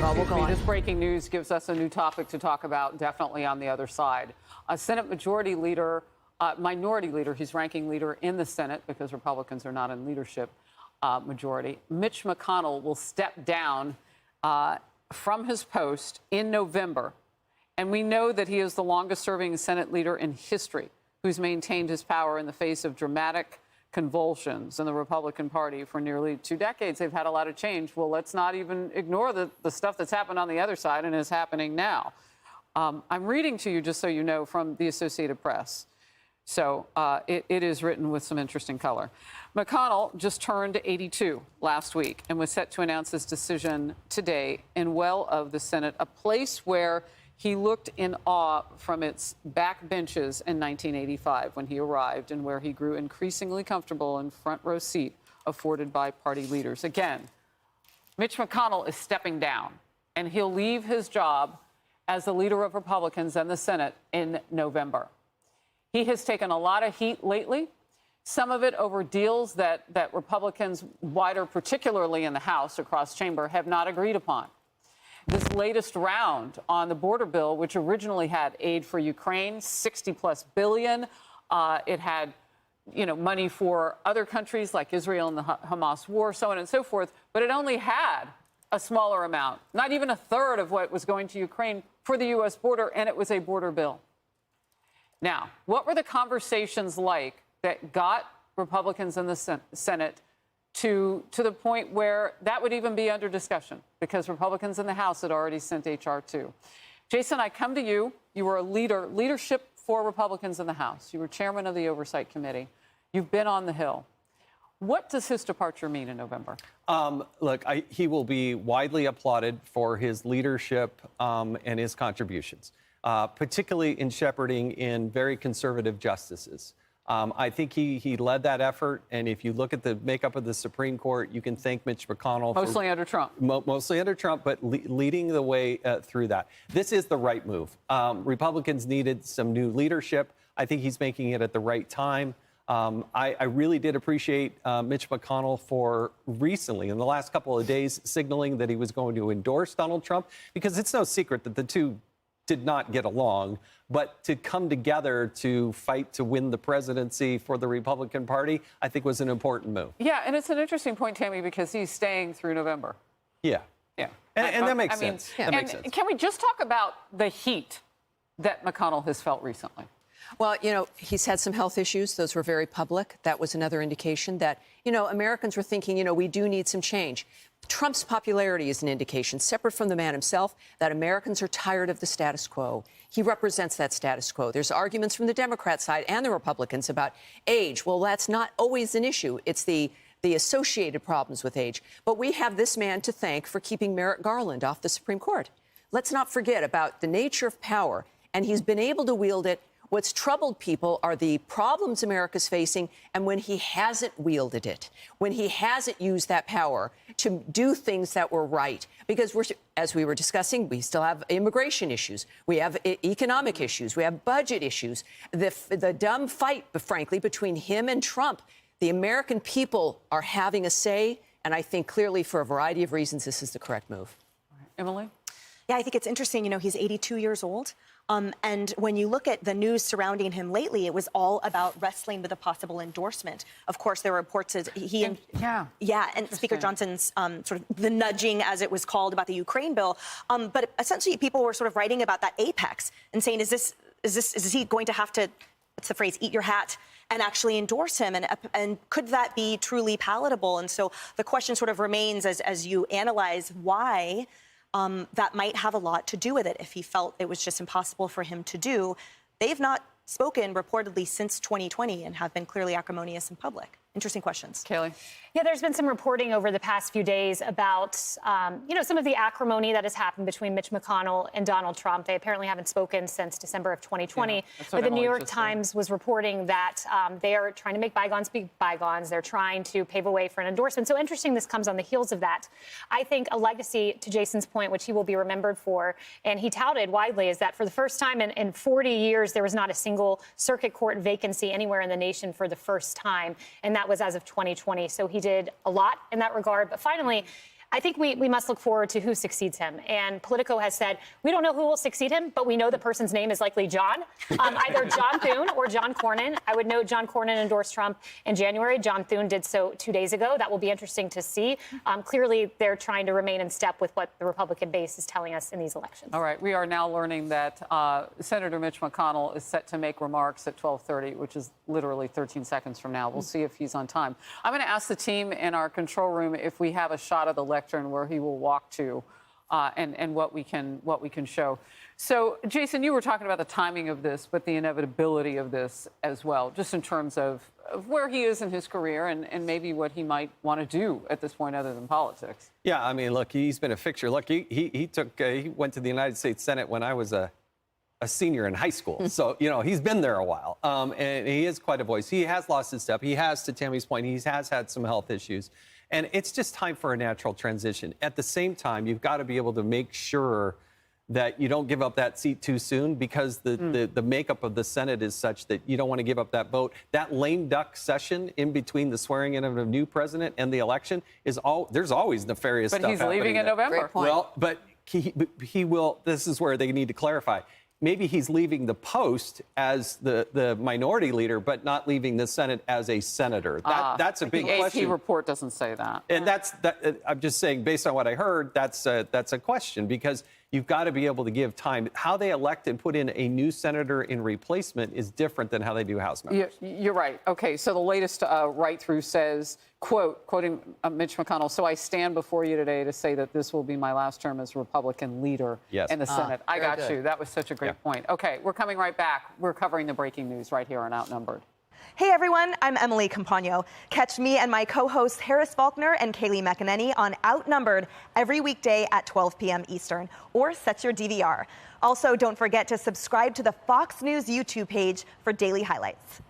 Well, we'll go on. This breaking news gives us a new topic to talk about, definitely on the other side. A Senate minority leader, he's ranking leader in the Senate because Republicans are not in leadership majority. Mitch McConnell will step down from his post in November. And we know that he is the longest serving Senate leader in history who's maintained his power in the face of dramatic convulsions in the Republican Party for nearly 2 decades. They've had a lot of change. Well, let's not even ignore the stuff that's happened on the other side and is happening now. I'm reading to you, just so you know, from the Associated Press. So it is written with some interesting color. McConnell just turned 82 last week and was set to announce his decision today in well of the Senate, a place where he looked in awe from its back benches in 1985 when he arrived, and where he grew increasingly comfortable in front row seat afforded by party leaders. Again, Mitch McConnell is stepping down, and he'll leave his job as the leader of Republicans in the Senate in November. He has taken a lot of heat lately, some of it over deals that Republicans, wider, particularly in the House across chamber, have not agreed upon. This latest round on the border bill, which originally had aid for Ukraine, $60+ billion. It had, money for other countries like Israel in the Hamas war, so on and so forth. But it only had a smaller amount, not even a third of what was going to Ukraine for the U.S. border, and it was a border bill. Now, what were the conversations like that got Republicans in the Senate to the point where that would even be under discussion, because Republicans in the House had already sent H.R. 2. Jason, I come to you. You were a leadership for Republicans in the House. You were chairman of the Oversight Committee. You've been on the Hill. What does his departure mean in November? Look, he will be widely applauded for his leadership and his contributions, particularly in shepherding in very conservative justices. I think he led that effort, and if you look at the makeup of the Supreme Court, you can thank Mitch McConnell. Mostly under Trump. Mostly under Trump, but leading the way through that. This is the right move. Republicans needed some new leadership. I think he's making it at the right time. I really did appreciate Mitch McConnell for recently, in the last couple of days, signaling that he was going to endorse Donald Trump, because it's no secret that the two did not get along, but to come together to fight to win the presidency for the Republican Party, I think was an important move. Yeah, and it's an interesting point, Tammy, because he's staying through November. Yeah. Yeah. And that makes sense. That makes sense. Can we just talk about the heat that McConnell has felt recently? Well, he's had some health issues. Those were very public. That was another indication that, Americans were thinking, we do need some change. Trump's popularity is an indication, separate from the man himself, that Americans are tired of the status quo. He represents that status quo. There's arguments from the Democrat side and the Republicans about age. Well, that's not always an issue. It's the associated problems with age. But we have this man to thank for keeping Merrick Garland off the Supreme Court. Let's not forget about the nature of power, and he's been able to wield it. What's troubled people are the problems America's facing, and when he hasn't wielded it, when he hasn't used that power to do things that were right. Because as we were discussing, we still have immigration issues. We have economic issues. We have budget issues. The dumb fight, frankly, between him and Trump. The American people are having a say, and I think clearly for a variety of reasons, this is the correct move. Emily? Yeah, I think it's interesting. He's 82 years old. And when you look at the news surrounding him lately, it was all about wrestling with a possible endorsement. Of course, there were reports that and Speaker Johnson's sort of the nudging, as it was called, about the Ukraine bill. But essentially, people were sort of writing about that apex and saying, is he going to have to, what's the phrase, eat your hat and actually endorse him? And could that be truly palatable? And so the question sort of remains as you analyze why. That might have a lot to do with it if he felt it was just impossible for him to do. They've not spoken reportedly since 2020 and have been clearly acrimonious in public. Interesting questions. Kayleigh? Yeah, there's been some reporting over the past few days about, some of the acrimony that has happened between Mitch McConnell and Donald Trump. They apparently haven't spoken since December of 2020. But the New York Times was reporting that they are trying to make bygones be bygones. They're trying to pave a way for an endorsement. So interesting this comes on the heels of that. I think a legacy, to Jason's point, which he will be remembered for, and he touted widely, is that for the first time in 40 years, there was not a single circuit court vacancy anywhere in the nation for the first time. And that was as of 2020. So he did a lot in that regard. But finally, I think we must look forward to who succeeds him. And Politico has said, we don't know who will succeed him, but we know the person's name is likely John. Either John Thune or John Cornyn. I would note John Cornyn endorsed Trump in January. John Thune did so 2 days ago. That will be interesting to see. Clearly, they're trying to remain in step with what the Republican base is telling us in these elections. All right. We are now learning that Senator Mitch McConnell is set to make remarks at 12:30, which is literally 13 seconds from now. We'll see if he's on time. I'm going to ask the team in our control room if we have a shot of the lectern where he will walk to and what we can show. So, Jason, you were talking about the timing of this, but the inevitability of this as well, just in terms of where he is in his career and maybe what he might want to do at this point other than politics. Yeah, I mean, look, he's been a fixture. Look, he went to the United States Senate when I was a senior in high school. So, you know, he's been there a while. And he is quite a voice. He has lost his step. He has, to Tammy's point, he has had some health issues. And it's just time for a natural transition. At the same time, you've got to be able to make sure that you don't give up that seat too soon, because the makeup of the Senate is such that you don't want to give up that vote. That lame duck session in between the swearing in of a new president and the election there's always nefarious stuff happening. But he's leaving in November. Great point. Well, but he will. This is where they need to clarify. Maybe he's leaving the post as the minority leader, but not leaving the Senate as a senator. That's a big question. The AP report doesn't say that. And I'm just saying, based on what I heard, that's a question, because you've got to be able to give time. How they elect and put in a new senator in replacement is different than how they do House members. You're right. Okay, so the latest write-through says, quoting Mitch McConnell, "So I stand before you today to say that this will be my last term as Republican leader in the Senate." I got you. That was such a great point. Okay, we're coming right back. We're covering the breaking news right here on Outnumbered. Hey everyone, I'm Emily Campagno. Catch me and my co-hosts Harris Faulkner and Kaylee McEnany on Outnumbered every weekday at 12 p.m. Eastern, or set your DVR. Also, don't forget to subscribe to the Fox News YouTube page for daily highlights.